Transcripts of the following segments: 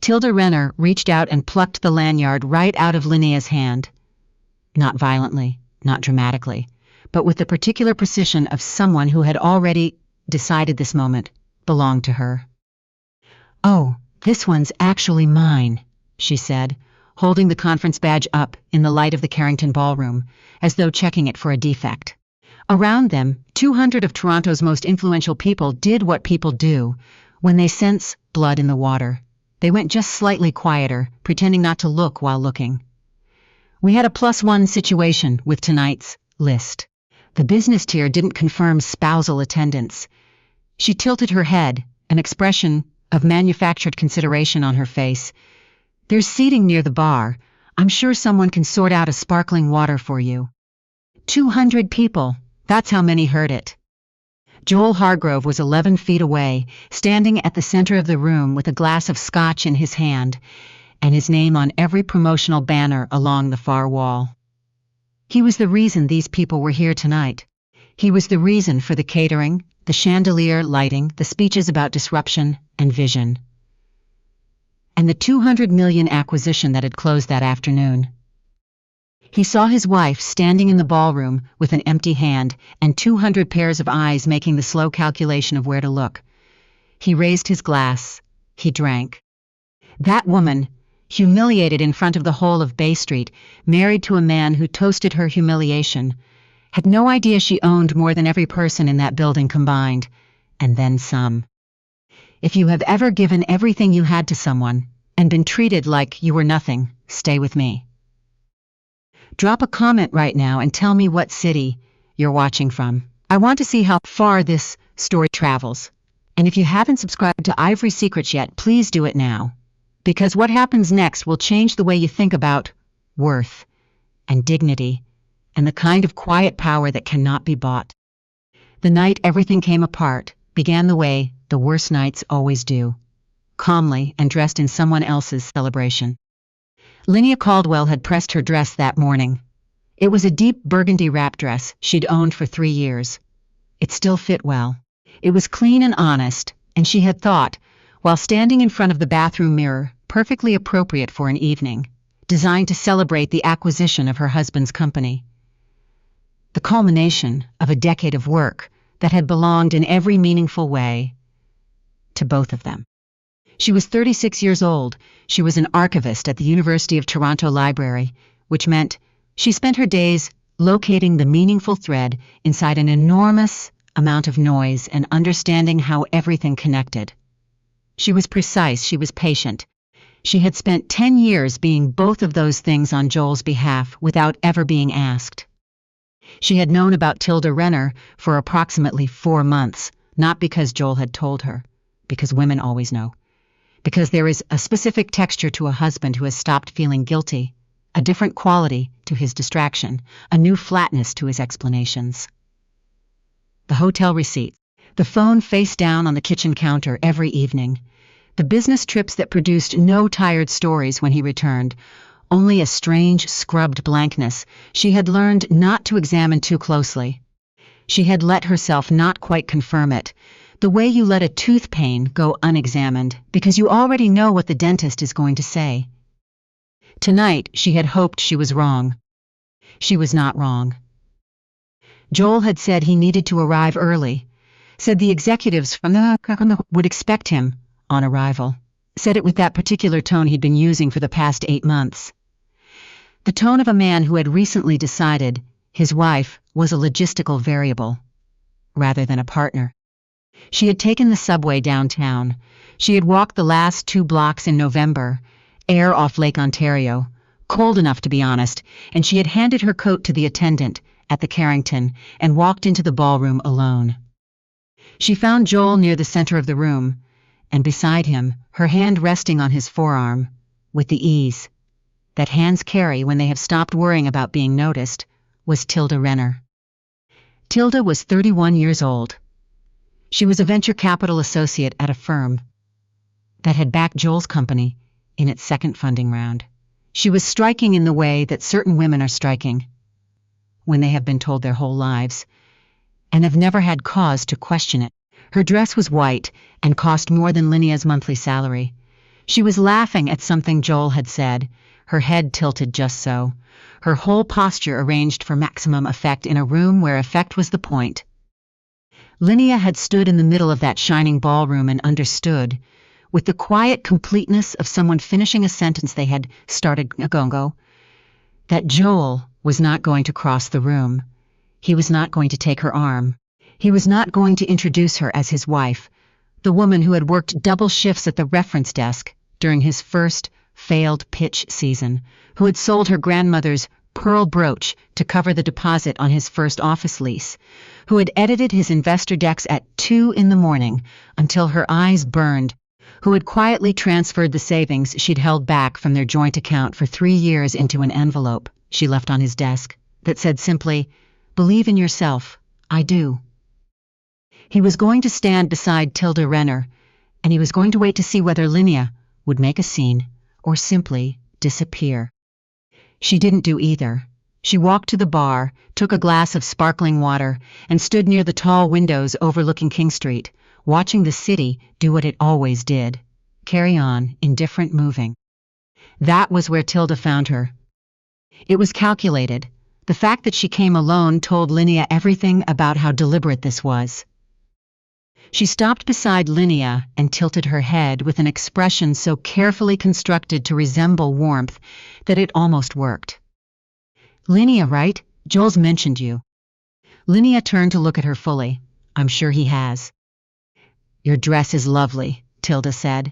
Tilda Renner reached out and plucked the lanyard right out of Linnea's hand. Not violently, not dramatically, but with the particular precision of someone who had already decided this moment belonged to her. "Oh, this one's actually mine," she said, holding the conference badge up in the light of the Carrington ballroom, as though checking it for a defect. Around them, 200 of Toronto's most influential people did what people do when they sense blood in the water. They went just slightly quieter, pretending not to look while looking. "We had a +1 situation with tonight's list." The business tier didn't confirm spousal attendance. She tilted her head, an expression of manufactured consideration on her face. "There's seating near the bar. I'm sure someone can sort out a sparkling water for you." 200 people, that's how many heard it. Joel Hargrove was 11 feet away, standing at the center of the room with a glass of scotch in his hand, and his name on every promotional banner along the far wall. He was the reason these people were here tonight. He was the reason for the catering, the chandelier lighting, the speeches about disruption and vision, and the $200 million acquisition that had closed that afternoon. He saw his wife standing in the ballroom with an empty hand and 200 pairs of eyes making the slow calculation of where to look. He raised his glass. He drank. That woman, humiliated in front of the whole of Bay Street, married to a man who toasted her humiliation, had no idea she owned more than every person in that building combined, and then some. If you have ever given everything you had to someone and been treated like you were nothing, stay with me. Drop a comment right now and tell me what city you're watching from. I want to see how far this story travels. And if you haven't subscribed to Ivory Secrets yet, please do it now. Because what happens next will change the way you think about worth and dignity and the kind of quiet power that cannot be bought. The night everything came apart began the way the worst nights always do, calmly and dressed in someone else's celebration. Linnea Caldwell had pressed her dress that morning. It was a deep burgundy wrap dress she'd owned for 3 years. It still fit well. It was clean and honest, and she had thought, while standing in front of the bathroom mirror, perfectly appropriate for an evening, designed to celebrate the acquisition of her husband's company. The culmination of a decade of work that had belonged in every meaningful way to both of them. She was 36 years old. She was an archivist at the University of Toronto Library, which meant she spent her days locating the meaningful thread inside an enormous amount of noise and understanding how everything connected. She was precise, she was patient. She had spent 10 years being both of those things on Joel's behalf without ever being asked. She had known about Tilda Renner for approximately 4 months, not because Joel had told her, because women always know. Because there is a specific texture to a husband who has stopped feeling guilty, a different quality to his distraction, a new flatness to his explanations. The hotel receipt, the phone face down on the kitchen counter every evening, the business trips that produced no tired stories when he returned, only a strange, scrubbed blankness she had learned not to examine too closely. She had let herself not quite confirm it, the way you let a tooth pain go unexamined because you already know what the dentist is going to say. Tonight, she had hoped she was wrong. She was not wrong. Joel had said he needed to arrive early, said the executives from the would expect him on arrival, said it with that particular tone he'd been using for the past 8 months. The tone of a man who had recently decided his wife was a logistical variable, rather than a partner. She had taken the subway downtown. She had walked the last 2 blocks in November, air off Lake Ontario, cold enough to be honest, and she had handed her coat to the attendant at the Carrington and walked into the ballroom alone. She found Joel near the center of the room, and beside him, her hand resting on his forearm, with the ease that hands carry when they have stopped worrying about being noticed, was Tilda Renner. Tilda was 31 years old. She was a venture capital associate at a firm that had backed Joel's company in its second funding round. She was striking in the way that certain women are striking when they have been told their whole lives and have never had cause to question it. Her dress was white and cost more than Linnea's monthly salary. She was laughing at something Joel had said, her head tilted just so, her whole posture arranged for maximum effect in a room where effect was the point. Linnea had stood in the middle of that shining ballroom and understood, with the quiet completeness of someone finishing a sentence they had started ago, that Joel was not going to cross the room. He was not going to take her arm. He was not going to introduce her as his wife, the woman who had worked double shifts at the reference desk during his first failed pitch season, who had sold her grandmother's pearl brooch to cover the deposit on his first office lease, who had edited his investor decks at 2 a.m. until her eyes burned, who had quietly transferred the savings she'd held back from their joint account for 3 years into an envelope she left on his desk that said simply, "Believe in yourself, I do." He was going to stand beside Tilda Renner, and he was going to wait to see whether Linnea would make a scene or simply disappear. She didn't do either. She walked to the bar, took a glass of sparkling water, and stood near the tall windows overlooking King Street, watching the city do what it always did, carry on, indifferent, moving. That was where Tilda found her. It was calculated. The fact that she came alone told Linnea everything about how deliberate this was. She stopped beside Linnea and tilted her head with an expression so carefully constructed to resemble warmth that it almost worked. "Linnea, right? Joel's mentioned you." Linnea turned to look at her fully. "I'm sure he has." "Your dress is lovely," Tilda said.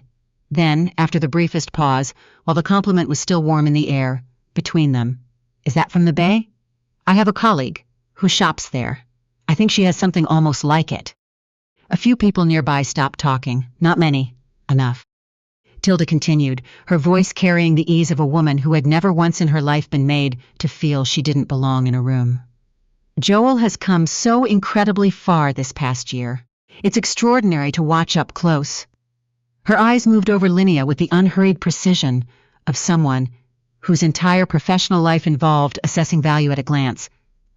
Then, after the briefest pause, while the compliment was still warm in the air, between them, "Is that from the Bay? I have a colleague who shops there. I think she has something almost like it." A few people nearby stopped talking. Not many. Enough. Tilda continued, her voice carrying the ease of a woman who had never once in her life been made to feel she didn't belong in a room. "Joel has come so incredibly far this past year. It's extraordinary to watch up close." Her eyes moved over Linnea with the unhurried precision of someone whose entire professional life involved assessing value at a glance.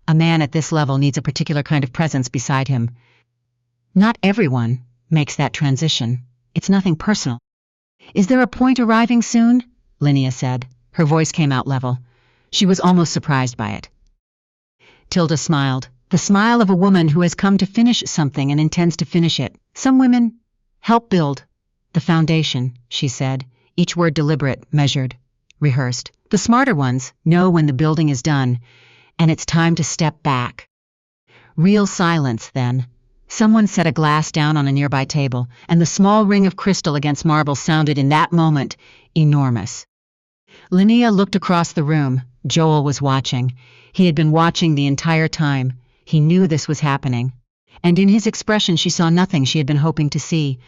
A man at this level needs a particular kind of presence beside him. Not everyone makes that transition. It's nothing personal. "Is there a point arriving soon?" Linnea said. Her voice came out level. She was almost surprised by it. Tilda smiled, the smile of a woman who has come to finish something and intends to finish it. "Some women help build the foundation," she said, each word deliberate, measured, rehearsed. "The smarter ones know when the building is done, and it's time to step back." Real silence, then. Someone set a glass down on a nearby table, and the small ring of crystal against marble sounded in that moment enormous. Linnea looked across the room. Joel was watching. He had been watching the entire time. He knew this was happening. And in his expression she saw nothing she had been hoping to see.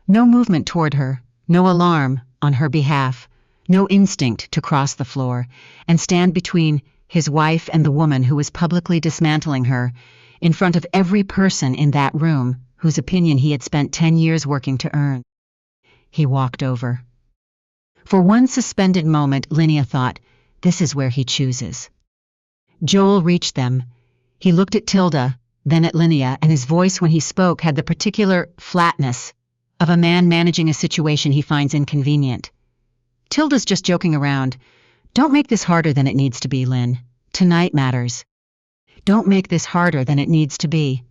No movement toward her, no alarm on her behalf, no instinct to cross the floor and stand between his wife and the woman who was publicly dismantling her, in front of every person in that room whose opinion he had spent 10 years working to earn. He walked over. For one suspended moment, Linnea thought, this is where he chooses. Joel reached them. He looked at Tilda, then at Linnea, and his voice when he spoke had the particular flatness of a man managing a situation he finds inconvenient. "Tilda's just joking around. Don't make this harder than it needs to be, Lynn. Tonight matters. Don't make this harder than it needs to be."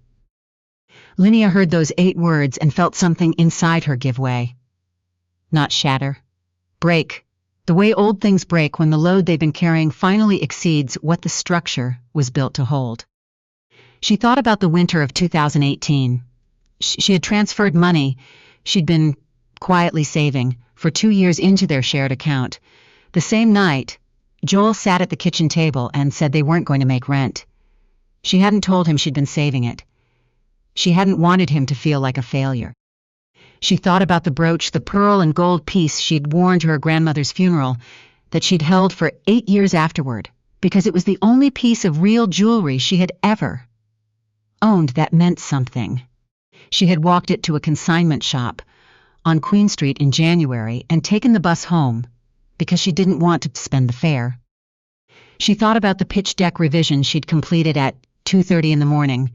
Linnea heard those 8 words and felt something inside her give way. Not shatter. Break. The way old things break when the load they've been carrying finally exceeds what the structure was built to hold. She thought about the winter of 2018. She had transferred money she'd been quietly saving for 2 years into their shared account. The same night, Joel sat at the kitchen table and said they weren't going to make rent. She hadn't told him she'd been saving it. She hadn't wanted him to feel like a failure. She thought about the brooch, the pearl and gold piece she'd worn to her grandmother's funeral, that she'd held for 8 years afterward, because it was the only piece of real jewelry she had ever owned that meant something. She had walked it to a consignment shop on Queen Street in January and taken the bus home because she didn't want to spend the fare. She thought about the pitch deck revision she'd completed at 2:30 in the morning.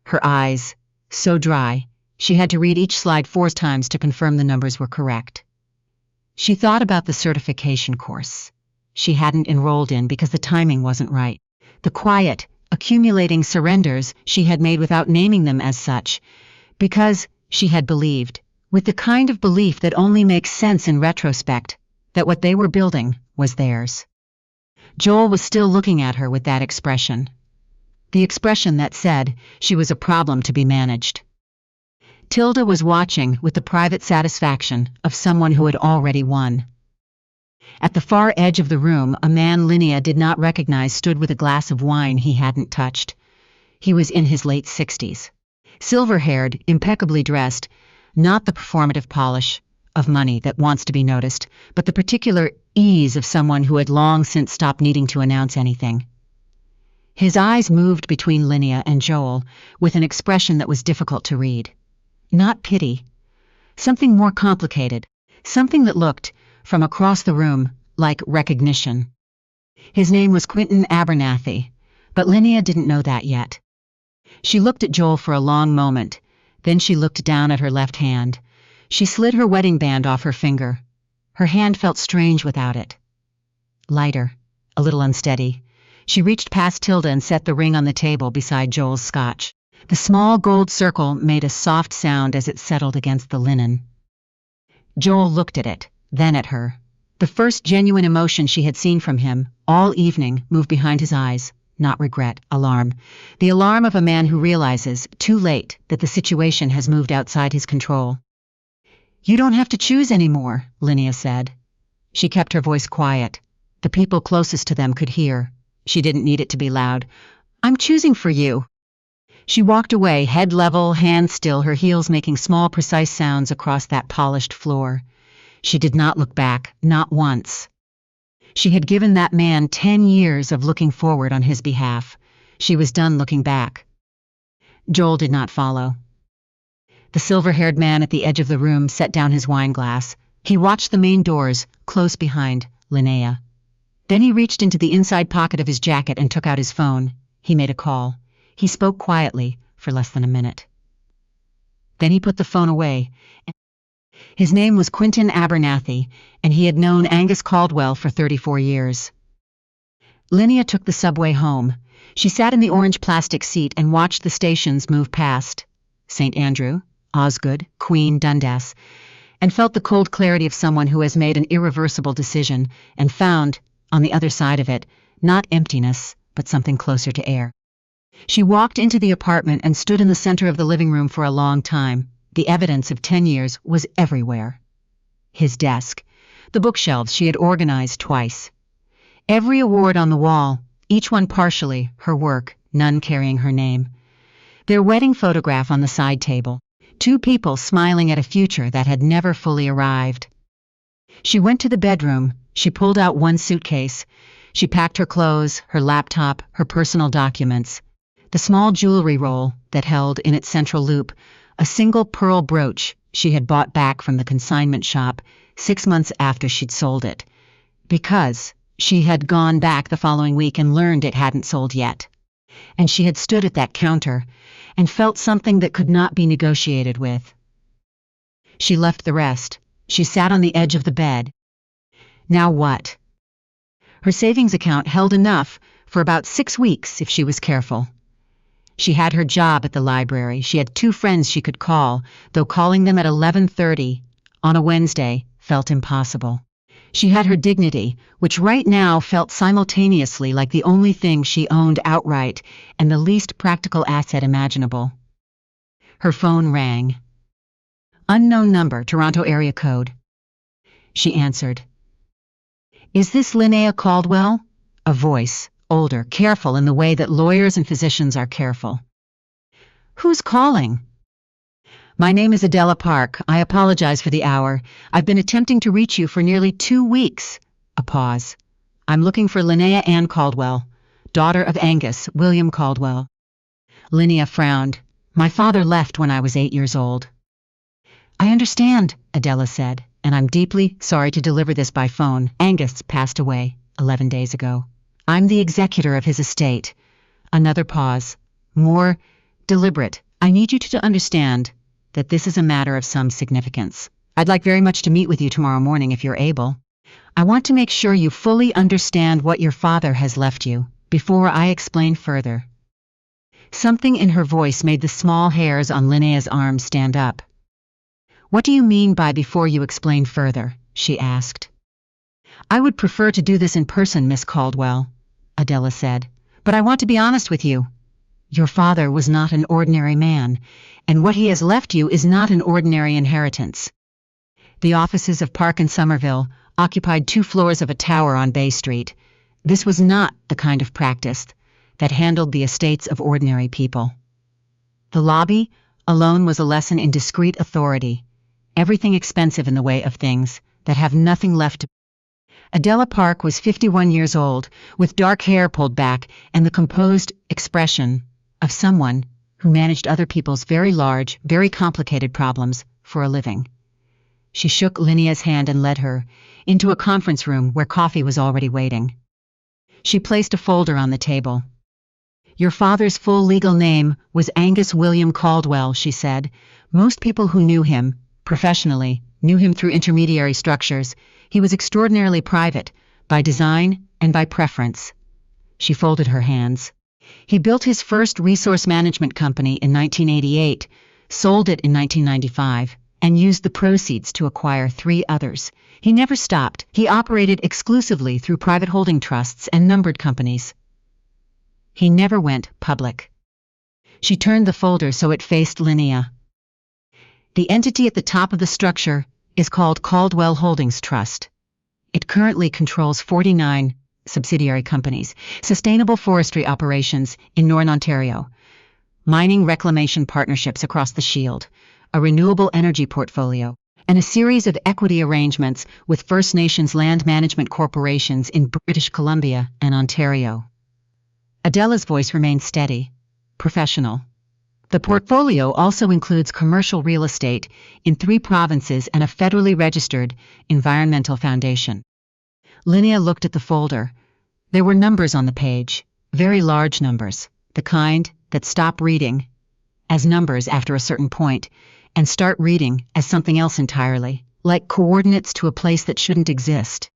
Her eyes, so dry, she had to read each slide 4 times to confirm the numbers were correct. She thought about the certification course she hadn't enrolled in because the timing wasn't right. The quiet, accumulating surrenders she had made without naming them as such, because she had believed, with the kind of belief that only makes sense in retrospect, that what they were building was theirs. Joel was still looking at her with that expression. The expression that said she was a problem to be managed. Tilda was watching with the private satisfaction of someone who had already won. At the far edge of the room, a man Linnea did not recognize stood with a glass of wine he hadn't touched. He was in his late 60s. Silver-haired, impeccably dressed, not the performative polish of money that wants to be noticed, but the particular ease of someone who had long since stopped needing to announce anything. His eyes moved between Linnea and Joel with an expression that was difficult to read. Not pity. Something more complicated. Something that looked, from across the room, like recognition. His name was Quentin Abernathy, but Linnea didn't know that yet. She looked at Joel for a long moment, then she looked down at her left hand. She slid her wedding band off her finger. Her hand felt strange without it. Lighter, a little unsteady. She reached past Tilda and set the ring on the table beside Joel's scotch. The small gold circle made a soft sound as it settled against the linen. Joel looked at it, then at her. The first genuine emotion she had seen from him, all evening, moved behind his eyes. Not regret, alarm. The alarm of a man who realizes, too late, that the situation has moved outside his control. "You don't have to choose anymore," Linnea said. She kept her voice quiet. The people closest to them could hear. She didn't need it to be loud. "I'm choosing for you." She walked away, head level, hands still, her heels making small, precise sounds across that polished floor. She did not look back, not once. She had given that man 10 years of looking forward on his behalf. She was done looking back. Joel did not follow. The silver-haired man at the edge of the room set down his wine glass. He watched the main doors, close behind Linnea. Then he reached into the inside pocket of his jacket and took out his phone. He made a call. He spoke quietly for less than a minute. Then he put the phone away. His name was Quentin Abernathy, and he had known Angus Caldwell for 34 years. Linnea took the subway home. She sat in the orange plastic seat and watched the stations move past. St. Andrew, Osgood, Queen, Dundas, and felt the cold clarity of someone who has made an irreversible decision and found, on the other side of it, not emptiness, but something closer to air. She walked into the apartment and stood in the center of the living room for a long time. The evidence of 10 years was everywhere. His desk, the bookshelves she had organized twice. Every award on the wall, each one partially her work, none carrying her name. Their wedding photograph on the side table. 2 people smiling at a future that had never fully arrived. She went to the bedroom. She pulled out one suitcase. She packed her clothes, her laptop, her personal documents. The small jewelry roll that held in its central loop a single pearl brooch she had bought back from the consignment shop 6 months after she'd sold it, because she had gone back the following week and learned it hadn't sold yet. And she had stood at that counter and felt something that could not be negotiated with. She left the rest. She sat on the edge of the bed. Now what? Her savings account held enough for about 6 weeks if she was careful. She had her job at the library. She had 2 friends she could call, though calling them at 11:30 on a Wednesday felt impossible. She had her dignity, which right now felt simultaneously like the only thing she owned outright and the least practical asset imaginable. Her phone rang. Unknown number, Toronto area code. She answered. "Is this Linnea Caldwell?" A voice, older, careful in the way that lawyers and physicians are careful. "Who's calling?" "My name is Adela Park. I apologize for the hour. I've been attempting to reach you for nearly 2 weeks." A pause. "I'm looking for Linnea Ann Caldwell, daughter of Angus, William Caldwell." Linnea frowned. "My father left when I was 8 years old." "I understand," Adela said, "and I'm deeply sorry to deliver this by phone. Angus passed away 11 days ago. I'm the executor of his estate." Another pause. More deliberate. "I need you to understand that this is a matter of some significance. I'd like very much to meet with you tomorrow morning if you're able. I want to make sure you fully understand what your father has left you, before I explain further." Something in her voice made the small hairs on Linnea's arm stand up. "What do you mean by before you explain further?" she asked. "I would prefer to do this in person, Miss Caldwell," Adela said, "but I want to be honest with you. Your father was not an ordinary man, and what he has left you is not an ordinary inheritance." The offices of Park and Somerville occupied 2 floors of a tower on Bay Street. This was not the kind of practice that handled the estates of ordinary people. The lobby alone was a lesson in discreet authority, everything expensive in the way of things that have nothing left to. Adela Park was 51 years old, with dark hair pulled back and the composed expression of someone who managed other people's very large, very complicated problems for a living. She shook Linnea's hand and led her into a conference room where coffee was already waiting. She placed a folder on the table. "Your father's full legal name was Angus William Caldwell," she said. "Most people who knew him, professionally, knew him through intermediary structures. He was extraordinarily private, by design and by preference." She folded her hands. "He built his first resource management company in 1988, sold it in 1995, and used the proceeds to acquire 3 others. He never stopped. He operated exclusively through private holding trusts and numbered companies. He never went public." She turned the folder so it faced Linnea. "The entity at the top of the structure is called Caldwell Holdings Trust. It currently controls 49 subsidiary companies, sustainable forestry operations in Northern Ontario, mining reclamation partnerships across the Shield, a renewable energy portfolio, and a series of equity arrangements with First Nations land management corporations in British Columbia and Ontario." Adela's voice remained steady, professional. "The portfolio also includes commercial real estate in 3 provinces and a federally registered environmental foundation." Linnea looked at the folder. There were numbers on the page, very large numbers, the kind that stop reading as numbers after a certain point and start reading as something else entirely, like coordinates to a place that shouldn't exist.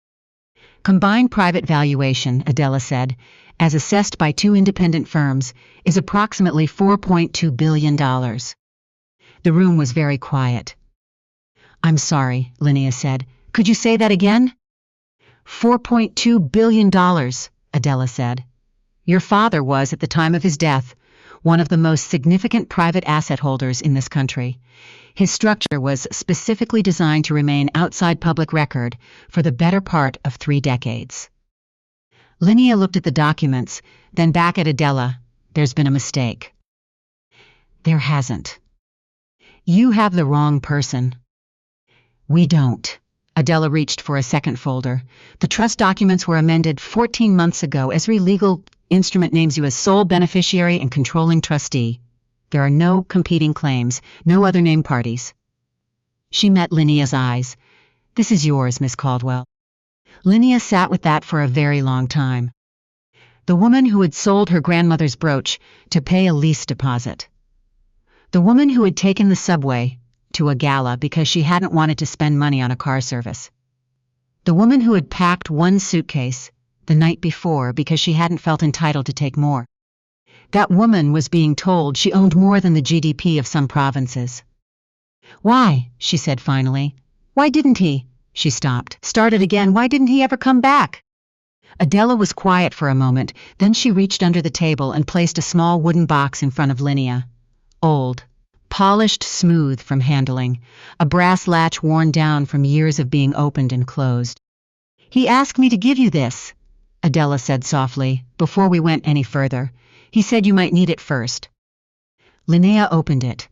"Combined private valuation," Adela said, "as assessed by 2 independent firms, is approximately $4.2 billion. The room was very quiet. "I'm sorry," Linnea said. "Could you say that again?" $4.2 billion, Adela said. "Your father was, at the time of his death, one of the most significant private asset holders in this country. His structure was specifically designed to remain outside public record for the better part of 3 decades. Linnea looked at the documents, then back at Adela. "There's been a mistake." "There hasn't. You have the wrong person." "We don't." Adela reached for a second folder. "The trust documents were amended 14 months ago. Every legal instrument names you as sole beneficiary and controlling trustee. There are no competing claims, no other named parties." She met Linnea's eyes. "This is yours, Miss Caldwell." Linnea sat with that for a very long time. The woman who had sold her grandmother's brooch to pay a lease deposit. The woman who had taken the subway to a gala because she hadn't wanted to spend money on a car service. The woman who had packed 1 suitcase the night before because she hadn't felt entitled to take more. That woman was being told she owned more than the GDP of some provinces. "Why?" she said finally. "Why didn't he?" She stopped, started again. "Why didn't he ever come back?" Adela was quiet for a moment, then she reached under the table and placed a small wooden box in front of Linnea. Old, polished smooth from handling, a brass latch worn down from years of being opened and closed. "He asked me to give you this," Adela said softly, "before we went any further. He said you might need it first." Linnea opened it.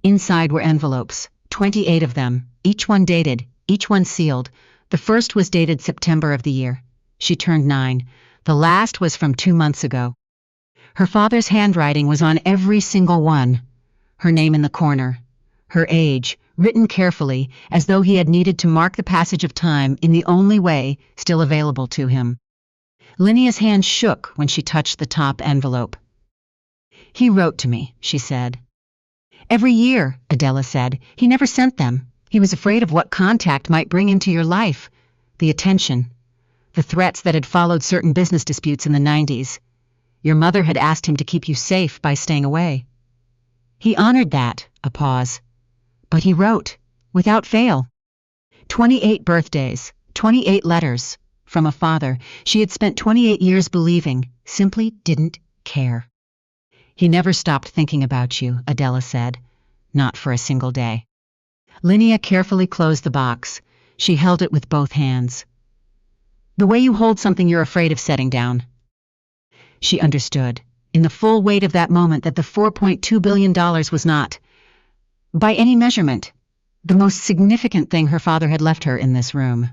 Inside were envelopes, 28 of them, each one dated, each one sealed. The first was dated September of the year. She turned 9. The last was from 2 months ago. Her father's handwriting was on every single one. Her name in the corner. Her age, written carefully, as though he had needed to mark the passage of time in the only way still available to him. Linnea's hand shook when she touched the top envelope. "He wrote to me," she said. "Every year," Adela said. "He never sent them. He was afraid of what contact might bring into your life, the attention, the threats that had followed certain business disputes in the 90s. Your mother had asked him to keep you safe by staying away. He honored that, a pause. But he wrote, without fail. 28 birthdays, 28 letters, from a father she had spent 28 years believing simply didn't care. He never stopped thinking about you, Adela said. Not for a single day. Linnea carefully closed the box. She held it with both hands. The way you hold something you're afraid of setting down. She understood, in the full weight of that moment, that the $4.2 billion was not, by any measurement, the most significant thing her father had left her in this room.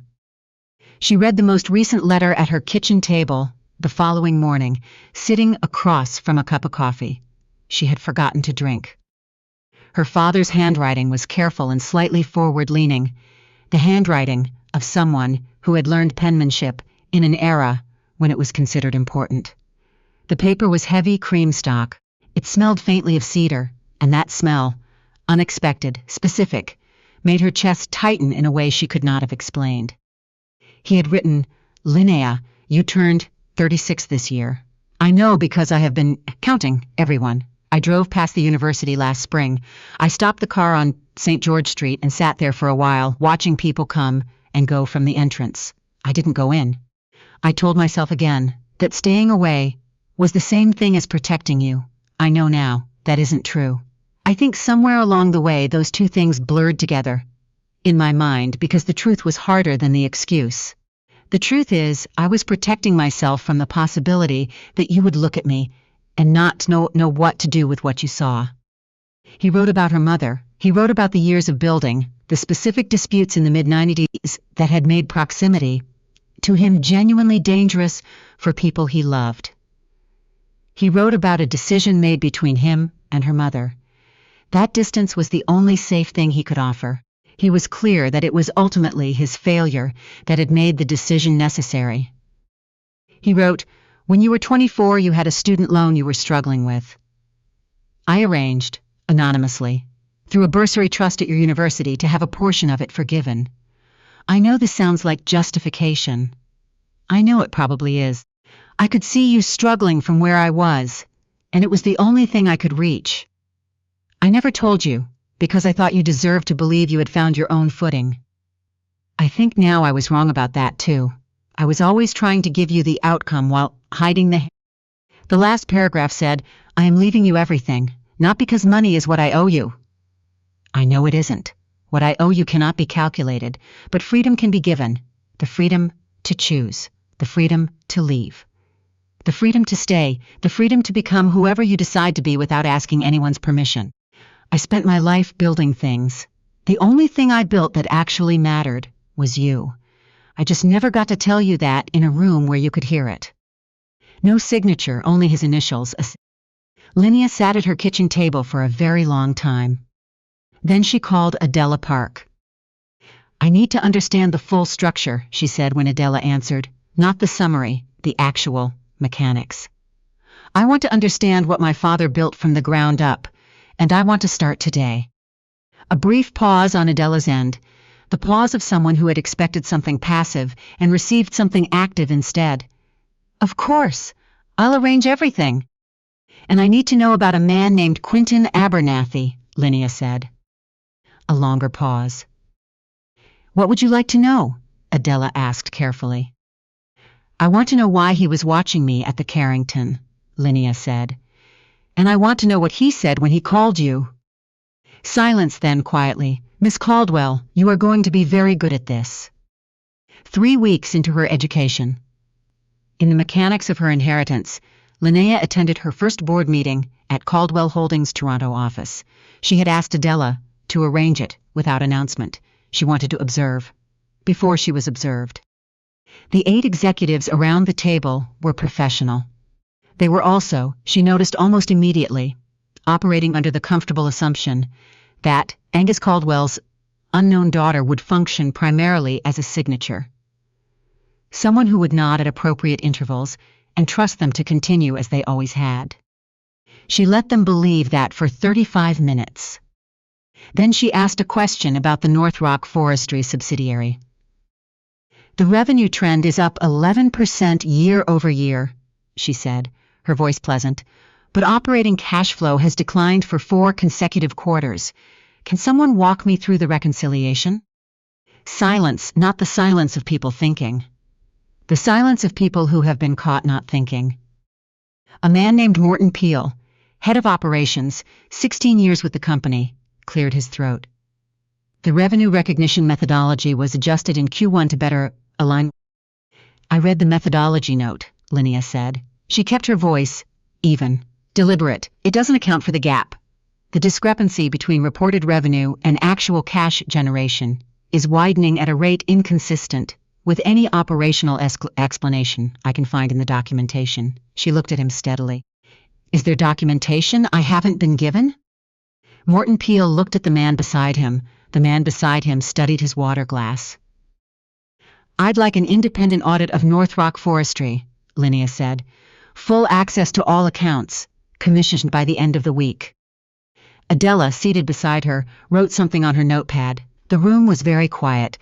She read the most recent letter at her kitchen table the following morning, sitting across from a cup of coffee. She had forgotten to drink. Her father's handwriting was careful and slightly forward-leaning, the handwriting of someone who had learned penmanship in an era when it was considered important. The paper was heavy cream stock. It smelled faintly of cedar, and that smell, unexpected, specific, made her chest tighten in a way she could not have explained. He had written, Linnea, you turned 36 this year. I know because I have been counting everyone. I drove past the university last spring. I stopped the car on St. George Street and sat there for a while, watching people come and go from the entrance. I didn't go in. I told myself again that staying away was the same thing as protecting you. I know now that isn't true. I think somewhere along the way those two things blurred together in my mind because the truth was harder than the excuse. The truth is, I was protecting myself from the possibility that you would look at me and not know what to do with what you saw. He wrote about her mother. He wrote about the years of building, the specific disputes in the mid-90s that had made proximity to him genuinely dangerous for people he loved. He wrote about a decision made between him and her mother. That distance was the only safe thing he could offer. He was clear that it was ultimately his failure that had made the decision necessary. He wrote, when you were 24, you had a student loan you were struggling with. I arranged, anonymously, through a bursary trust at your university to have a portion of it forgiven. I know this sounds like justification. I know it probably is. I could see you struggling from where I was, and it was the only thing I could reach. I never told you, because I thought you deserved to believe you had found your own footing. I think now I was wrong about that too. I was always trying to give you the outcome while hiding the last paragraph said, I am leaving you everything, not because money is what I owe you. I know it isn't. What I owe you cannot be calculated, but freedom can be given. The freedom to choose, the freedom to leave, the freedom to stay, the freedom to become whoever you decide to be without asking anyone's permission. I spent my life building things. The only thing I built that actually mattered was you. I just never got to tell you that in a room where you could hear it. No signature, only his initials. Linnea sat at her kitchen table for a very long time. Then she called Adela Park. I need to understand the full structure, she said when Adela answered, not the summary, the actual mechanics. I want to understand what my father built from the ground up, and I want to start today. A brief pause on Adela's end, the pause of someone who had expected something passive and received something active instead. Of course, I'll arrange everything. And I need to know about a man named Quentin Abernathy, Linnea said. A longer pause. What would you like to know? Adela asked carefully. I want to know why he was watching me at the Carrington, Linnea said. And I want to know what he said when he called you. Silence then quietly. Miss Caldwell, you are going to be very good at this. 3 weeks into her education. In the mechanics of her inheritance, Linnea attended her first board meeting at Caldwell Holdings' Toronto office. She had asked Adela to arrange it without announcement. She wanted to observe. Before she was observed. The 8 executives around the table were professional. They were also, she noticed almost immediately, operating under the comfortable assumption that Angus Caldwell's unknown daughter would function primarily as a signature. Someone who would nod at appropriate intervals and trust them to continue as they always had. She let them believe that for 35 minutes. Then she asked a question about the North Rock Forestry subsidiary. The revenue trend is up 11% year over year, she said, her voice pleasant, but operating cash flow has declined for 4 consecutive quarters. Can someone walk me through the reconciliation? Silence, not the silence of people thinking. The silence of people who have been caught not thinking. A man named Morton Peel, head of operations, 16 years with the company, cleared his throat. The revenue recognition methodology was adjusted in Q1 to better align. I read the methodology note, Linnea said. She kept her voice even, deliberate. It doesn't account for the gap. The discrepancy between reported revenue and actual cash generation is widening at a rate inconsistent with any operational explanation I can find in the documentation. She looked at him steadily. Is there documentation I haven't been given? Morton Peel looked at the man beside him. The man beside him studied his water glass. I'd like an independent audit of North Rock Forestry, Linnea said. Full access to all accounts, commissioned by the end of the week. Adela, seated beside her, wrote something on her notepad. The room was very quiet.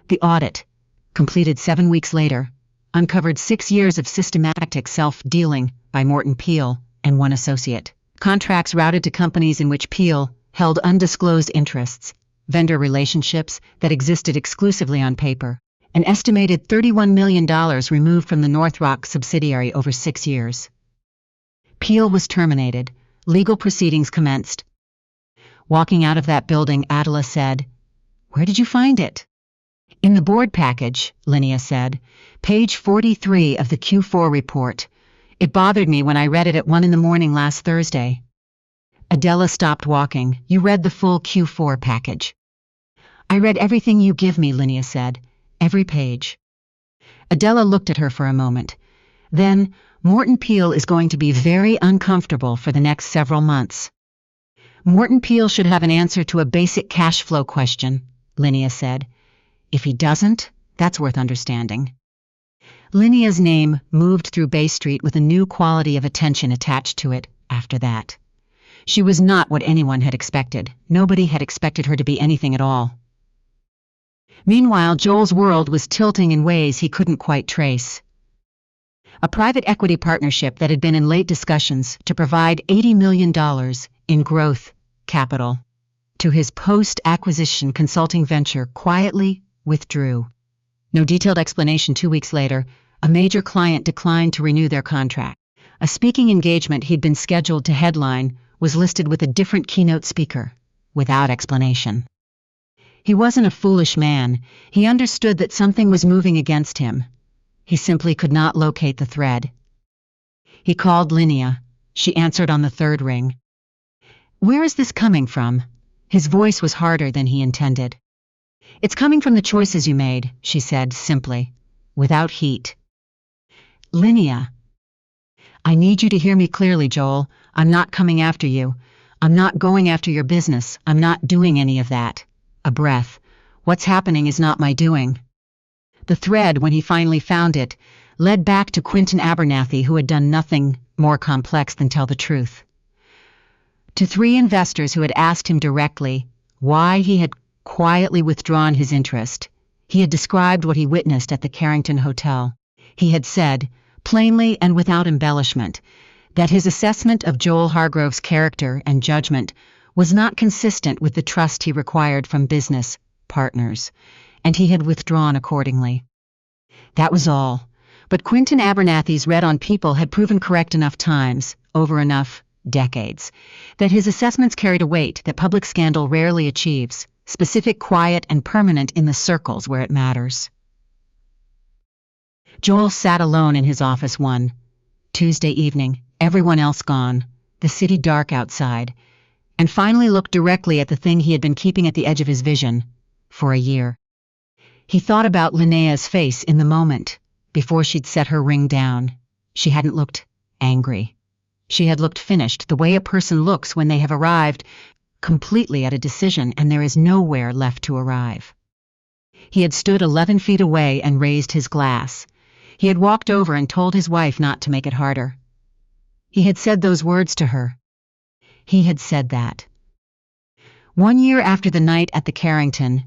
The audit, completed 7 weeks later, uncovered 6 years of systematic self-dealing by Morton Peel and one associate. Contracts routed to companies in which Peel held undisclosed interests, vendor relationships that existed exclusively on paper. An estimated $31 million removed from the North Rock subsidiary over 6 years. Peel was terminated. Legal proceedings commenced. Walking out of that building, Adela said, "Where did you find it?" "In the board package," Linnea said. "Page 43 of the Q4 report. It bothered me when I read it at 1 a.m. last Thursday." Adela stopped walking. "You read the full Q4 package?" "I read everything you give me," Linnea said. "Every page." Adela looked at her for a moment. "Then, Morton Peel is going to be very uncomfortable for the next several months." "Morton Peel should have an answer to a basic cash flow question," Linnea said. "If he doesn't, that's worth understanding." Linnea's name moved through Bay Street with a new quality of attention attached to it after that. She was not what anyone had expected. Nobody had expected her to be anything at all. Meanwhile, Joel's world was tilting in ways he couldn't quite trace. A private equity partnership that had been in late discussions to provide $80 million in growth capital to his post-acquisition consulting venture quietly withdrew. No detailed explanation. 2 weeks later, a major client declined to renew their contract. A speaking engagement he'd been scheduled to headline was listed with a different keynote speaker, without explanation. He wasn't a foolish man. He understood that something was moving against him. He simply could not locate the thread. He called Linnea. She answered on the 3rd ring. "Where is this coming from?" His voice was harder than he intended. "It's coming from the choices you made," she said simply, without heat. "Linnea, I need you to hear me clearly, Joel. I'm not coming after you. I'm not going after your business. I'm not doing any of that." A breath. "What's happening is not my doing." The thread, when he finally found it, led back to Quentin Abernathy, who had done nothing more complex than tell the truth. To 3 investors who had asked him directly why he had quietly withdrawn his interest, he had described what he witnessed at the Carrington Hotel. He had said, plainly and without embellishment, that his assessment of Joel Hargrove's character and judgment was not consistent with the trust he required from business partners, and he had withdrawn accordingly. That was all. But Quentin Abernathy's read on people had proven correct enough times, over enough decades, that his assessments carried a weight that public scandal rarely achieves, specific, quiet, and permanent in the circles where it matters. Joel sat alone in his office one Tuesday evening, everyone else gone, the city dark outside, and finally looked directly at the thing he had been keeping at the edge of his vision for a year. He thought about Linnea's face in the moment, before she'd set her ring down. She hadn't looked angry. She had looked finished, the way a person looks when they have arrived completely at a decision and there is nowhere left to arrive. He had stood 11 feet away and raised his glass. He had walked over and told his wife not to make it harder. He had said those words to her. He had said that. 1 year after the night at the Carrington,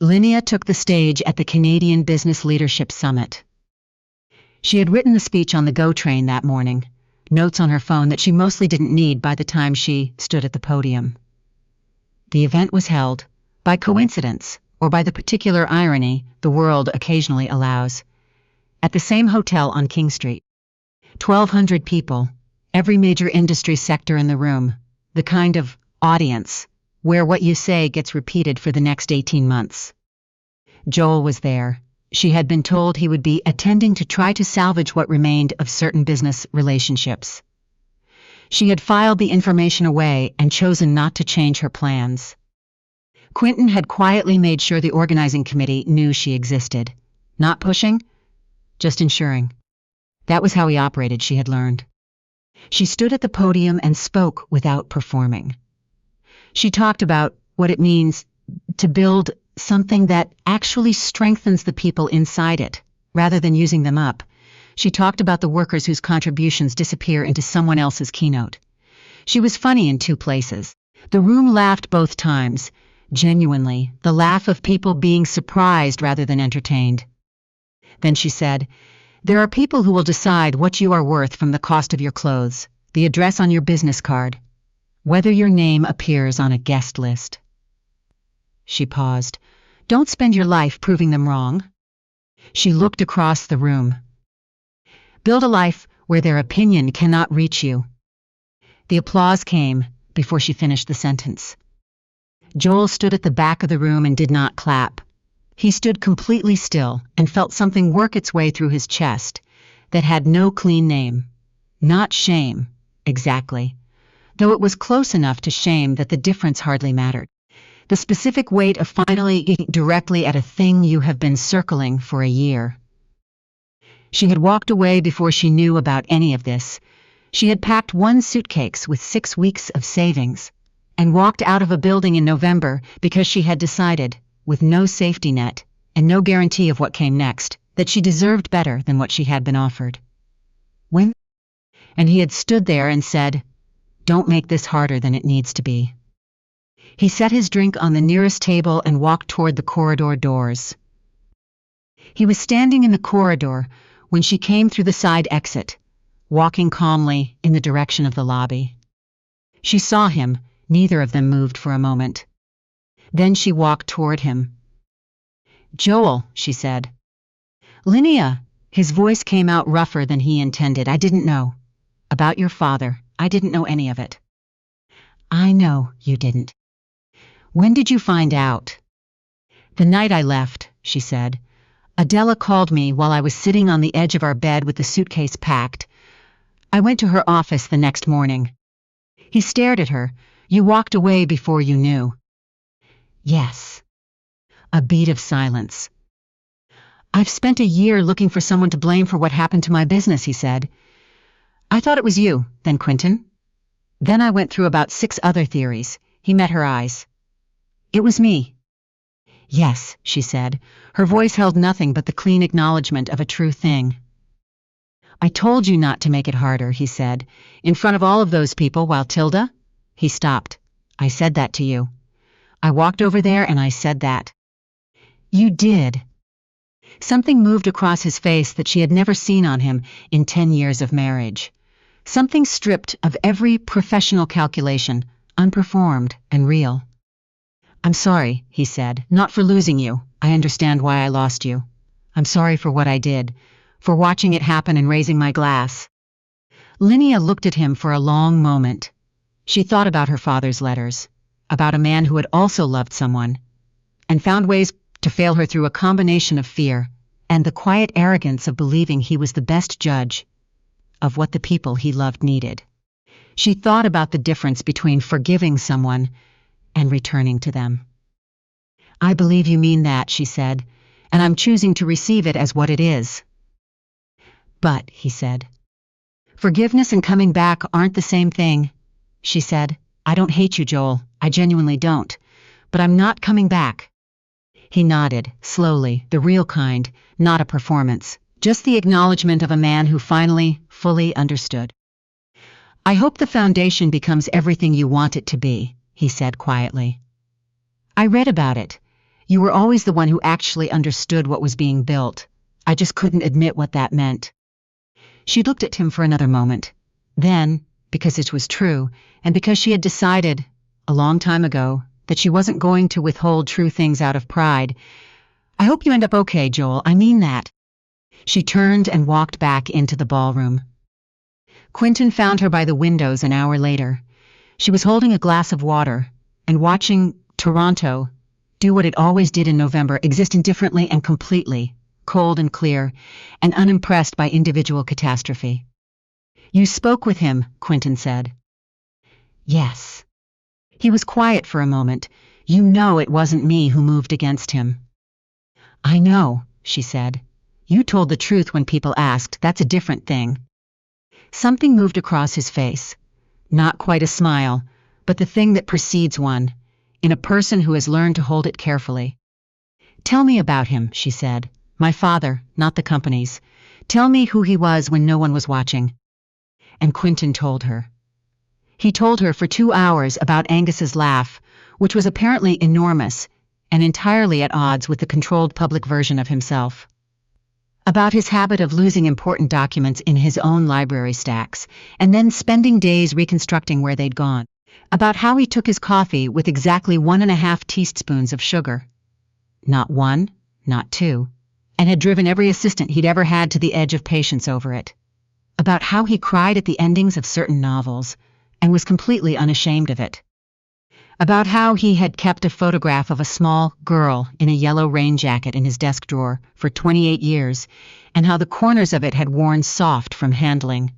Linnea took the stage at the Canadian Business Leadership Summit. She had written the speech on the GO train that morning, notes on her phone that she mostly didn't need by the time she stood at the podium. The event was held, by coincidence, or by the particular irony the world occasionally allows, at the same hotel on King Street. 1,200 people, every major industry sector in the room, the kind of audience where what you say gets repeated for the next 18 months. Joel was there. She had been told he would be attending to try to salvage what remained of certain business relationships. She had filed the information away and chosen not to change her plans. Quentin had quietly made sure the organizing committee knew she existed. Not pushing, just ensuring. That was how he operated, she had learned. She stood at the podium and spoke without performing. She talked about what it means to build something that actually strengthens the people inside it, rather than using them up. She talked about the workers whose contributions disappear into someone else's keynote. She was funny in 2 places. The room laughed both times, genuinely, the laugh of people being surprised rather than entertained. Then she said, "There are people who will decide what you are worth from the cost of your clothes, the address on your business card, whether your name appears on a guest list." She paused. "Don't spend your life proving them wrong." She looked across the room. "Build a life where their opinion cannot reach you." The applause came before she finished the sentence. Joel stood at the back of the room and did not clap. He stood completely still and felt something work its way through his chest that had no clean name. Not shame, exactly, though it was close enough to shame that the difference hardly mattered. The specific weight of finally looking directly at a thing you have been circling for a year. She had walked away before she knew about any of this. She had packed 1 suitcase with 6 weeks of savings and walked out of a building in November because she had decided, with no safety net and no guarantee of what came next, that she deserved better than what she had been offered. When? And he had stood there and said, "Don't make this harder than it needs to be." He set his drink on the nearest table and walked toward the corridor doors. He was standing in the corridor when she came through the side exit, walking calmly in the direction of the lobby. She saw him. Neither of them moved for a moment. Then she walked toward him. "Joel," she said. "Linnea." His voice came out rougher than he intended. "I didn't know. About your father. I didn't know any of it." "I know you didn't." "When did you find out?" "The night I left," she said. "Adela called me while I was sitting on the edge of our bed with the suitcase packed. I went to her office the next morning." He stared at her. "You walked away before you knew." "Yes." A beat of silence. "I've spent a year looking for someone to blame for what happened to my business," he said. "I thought it was you, then Quentin. Then I went through about 6 other theories." He met her eyes. "It was me." "Yes," she said. Her voice held nothing but the clean acknowledgement of a true thing. "I told you not to make it harder," he said. "In front of all of those people while Tilda?" He stopped. "I said that to you. I walked over there and I said that." "You did." Something moved across his face that she had never seen on him in 10 years of marriage. Something stripped of every professional calculation, unperformed and real. "I'm sorry," he said, "not for losing you. I understand why I lost you. I'm sorry for what I did, for watching it happen and raising my glass." Linnea looked at him for a long moment. She thought about her father's letters, about a man who had also loved someone, and found ways to fail her through a combination of fear and the quiet arrogance of believing he was the best judge of what the people he loved needed. She thought about the difference between forgiving someone and returning to them. "I believe you mean that," she said, "and I'm choosing to receive it as what it is." "But," he said, "forgiveness and coming back aren't the same thing." She said, "I don't hate you, Joel. I genuinely don't. But I'm not coming back." He nodded, slowly, the real kind, not a performance, just the acknowledgement of a man who finally, fully understood. "I hope the foundation becomes everything you want it to be," he said quietly. I read about it. You were always the one who actually understood what was being built. I just couldn't admit what that meant. She looked at him for another moment. Then, because it was true, and because she had decided, a long time ago, that she wasn't going to withhold true things out of pride, I hope you end up okay, Joel. I mean that. She turned and walked back into the ballroom. Quentin found her by the windows an hour later. She was holding a glass of water and watching Toronto do what it always did in November, exist indifferently and completely, cold and clear, and unimpressed by individual catastrophe. You spoke with him, Quentin said. Yes. He was quiet for a moment. You know it wasn't me who moved against him. I know, she said. You told the truth when people asked. That's a different thing. Something moved across his face. Not quite a smile, but the thing that precedes one, in a person who has learned to hold it carefully. Tell me about him, she said. My father, not the company's. Tell me who he was when no one was watching. And Quentin told her. He told her for 2 hours about Angus's laugh, which was apparently enormous and entirely at odds with the controlled public version of himself. About his habit of losing important documents in his own library stacks, and then spending days reconstructing where they'd gone. About how he took his coffee with exactly 1.5 teaspoons of sugar. Not 1, not 2, and had driven every assistant he'd ever had to the edge of patience over it. About how he cried at the endings of certain novels, and was completely unashamed of it. About how he had kept a photograph of a small girl in a yellow rain jacket in his desk drawer for 28 years, and how the corners of it had worn soft from handling.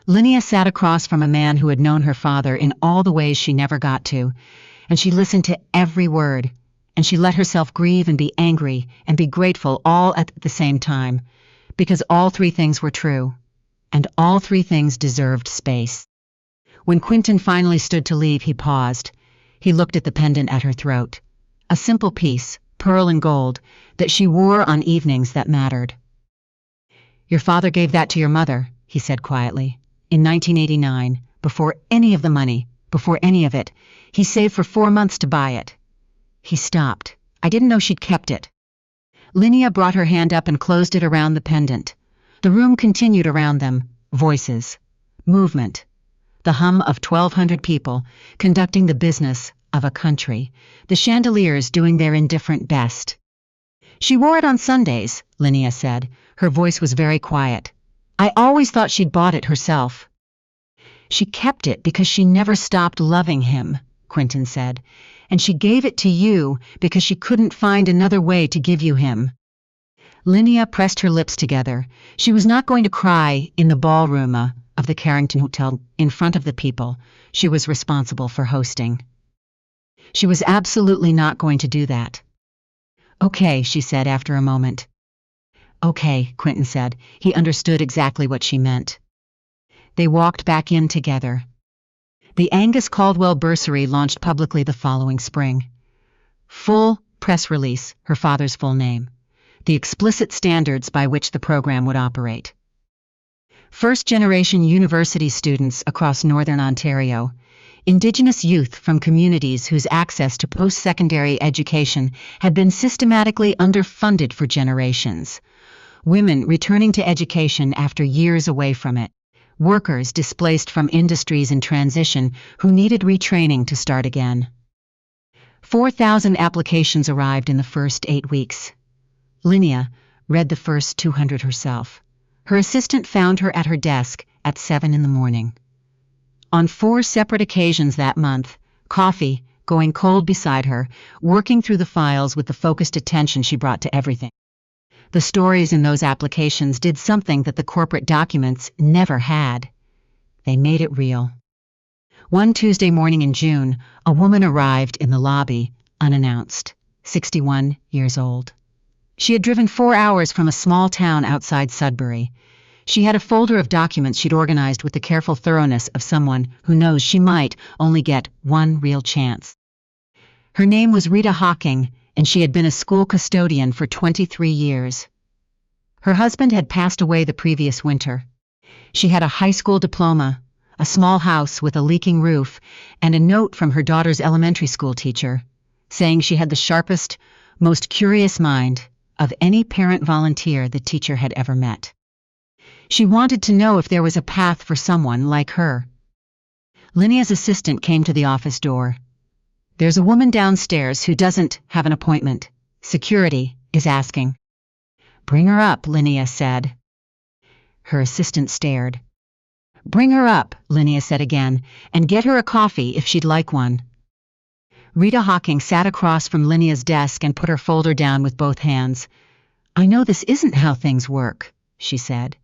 Linnea sat across from a man who had known her father in all the ways she never got to, and she listened to every word, and she let herself grieve and be angry and be grateful all at the same time, because all 3 things were true, and all 3 things deserved space. When Quentin finally stood to leave, he paused. He looked at the pendant at her throat. A simple piece, pearl and gold, that she wore on evenings that mattered. Your father gave that to your mother, he said quietly. In 1989, before any of the money, before any of it, he saved for 4 months to buy it. He stopped. I didn't know she'd kept it. Linnea brought her hand up and closed it around the pendant. The room continued around them. Voices. Movement. The hum of 1,200 people conducting the business of a country, the chandeliers doing their indifferent best. She wore it on Sundays, Linnea said. Her voice was very quiet. I always thought she'd bought it herself. She kept it because she never stopped loving him, Quentin said, and she gave it to you because she couldn't find another way to give you him. Linnea pressed her lips together. She was not going to cry in the ballroom of the Carrington Hotel in front of the people she was responsible for hosting. She was absolutely not going to do that. Okay, she said after a moment. Okay, Quentin said. He understood exactly what she meant. They walked back in together. The Angus Caldwell Bursary launched publicly the following spring. Full press release, her father's full name. The explicit standards by which the program would operate. First-generation university students across Northern Ontario, Indigenous youth from communities whose access to post-secondary education had been systematically underfunded for generations, women returning to education after years away from it, workers displaced from industries in transition who needed retraining to start again. 4,000 applications arrived in the first 8 weeks. Linnea read the first 200 herself. Her assistant found her at her desk at 7 a.m. On 4 separate occasions that month, coffee, going cold beside her, working through the files with the focused attention she brought to everything. The stories in those applications did something that the corporate documents never had. They made it real. One Tuesday morning in June, a woman arrived in the lobby, unannounced, 61 years old. She had driven 4 hours from a small town outside Sudbury. She had a folder of documents she'd organized with the careful thoroughness of someone who knows she might only get one real chance. Her name was Rita Hawking, and she had been a school custodian for 23 years. Her husband had passed away the previous winter. She had a high school diploma, a small house with a leaking roof, and a note from her daughter's elementary school teacher, saying she had the sharpest, most curious mind of any parent volunteer the teacher had ever met. She wanted to know if there was a path for someone like her. Linnea's assistant came to the office door. "There's a woman downstairs who doesn't have an appointment. Security is asking." "Bring her up," Linnea said. Her assistant stared. "Bring her up," Linnea said again, "and get her a coffee if she'd like one." Rita Hawking sat across from Linnea's desk and put her folder down with both hands. "I know this isn't how things work," she said.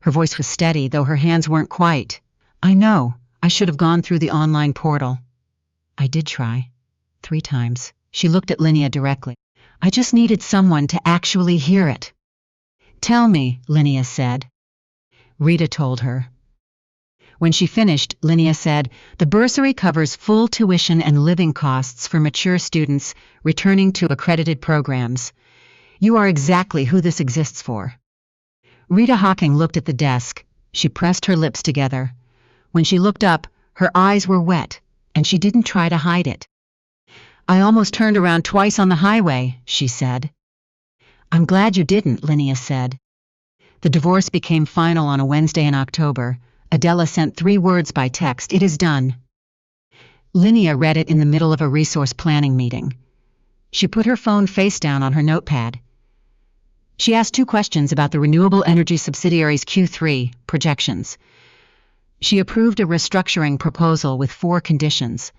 Her voice was steady, though her hands weren't quite. "I know. I should have gone through the online portal. I did try. 3 times. She looked at Linnea directly. "I just needed someone to actually hear it." "Tell me," Linnea said. Rita told her. When she finished, Linnea said, "The bursary covers full tuition and living costs for mature students returning to accredited programs. You are exactly who this exists for." Rita Hawking looked at the desk. She pressed her lips together. When she looked up, her eyes were wet, and she didn't try to hide it. "I almost turned around twice on the highway," she said. "I'm glad you didn't," Linnea said. The divorce became final on a Wednesday in October. Adela sent 3 words by text: "It is done." Linnea read it in the middle of a resource planning meeting. She put her phone face down on her notepad. She asked 2 questions about the renewable energy subsidiary's Q3 projections. She approved a restructuring proposal with 4 conditions.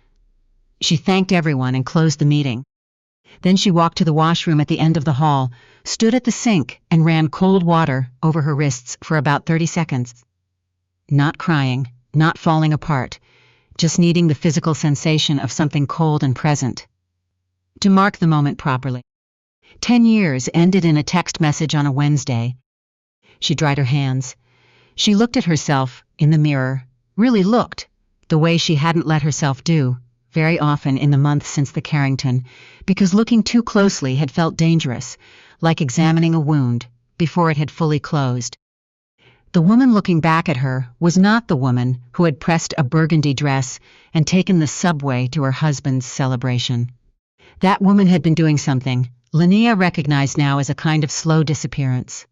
She thanked everyone and closed the meeting. Then she walked to the washroom at the end of the hall, stood at the sink, and ran cold water over her wrists for about 30 seconds. Not crying, not falling apart, just needing the physical sensation of something cold and present. To mark the moment properly. 10 years ended in a text message on a Wednesday. She dried her hands. She looked at herself in the mirror, really looked, the way she hadn't let herself do very often in the months since the Carrington, because looking too closely had felt dangerous, like examining a wound before it had fully closed. The woman looking back at her was not the woman who had pressed a burgundy dress and taken the subway to her husband's celebration. That woman had been doing something Linnea recognized now as a kind of slow disappearance,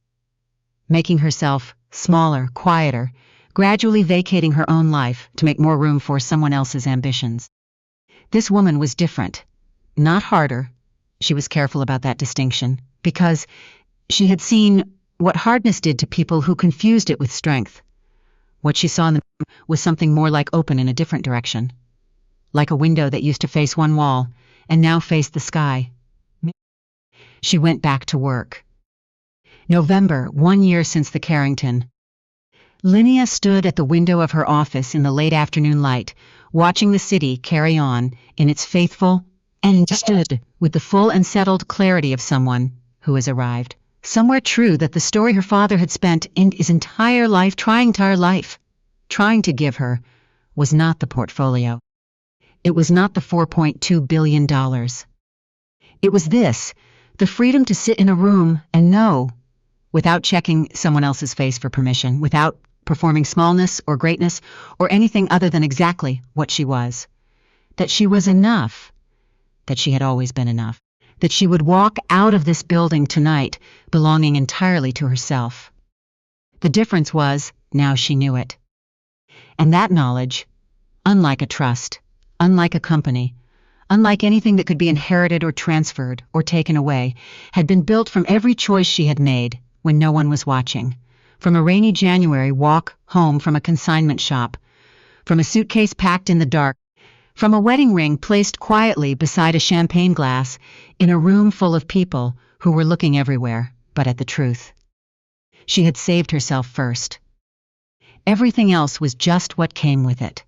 making herself smaller, quieter, gradually vacating her own life to make more room for someone else's ambitions. This woman was different, not harder. She was careful about that distinction, because she had seen what hardness did to people who confused it with strength. What she saw in the room was something more like open in a different direction, like a window that used to face one wall and now faced the sky. She went back to work. November, 1 year since the Carrington. Linnea stood at the window of her office in the late afternoon light, watching the city carry on in its faithful and stood with the full and settled clarity of someone who has arrived. Somewhere true that the story her father had spent his entire life trying to give her was not the portfolio. It was not the $4.2 billion. It was this, the freedom to sit in a room and know, without checking someone else's face for permission, without performing smallness or greatness or anything other than exactly what she was, that she was enough, that she had always been enough, that she would walk out of this building tonight belonging entirely to herself. The difference was, now she knew it. And that knowledge, unlike a trust, unlike a company, unlike anything that could be inherited or transferred or taken away, had been built from every choice she had made when no one was watching. From a rainy January walk home from a consignment shop, from a suitcase packed in the dark, from a wedding ring placed quietly beside a champagne glass in a room full of people who were looking everywhere but at the truth. She had saved herself first. Everything else was just what came with it.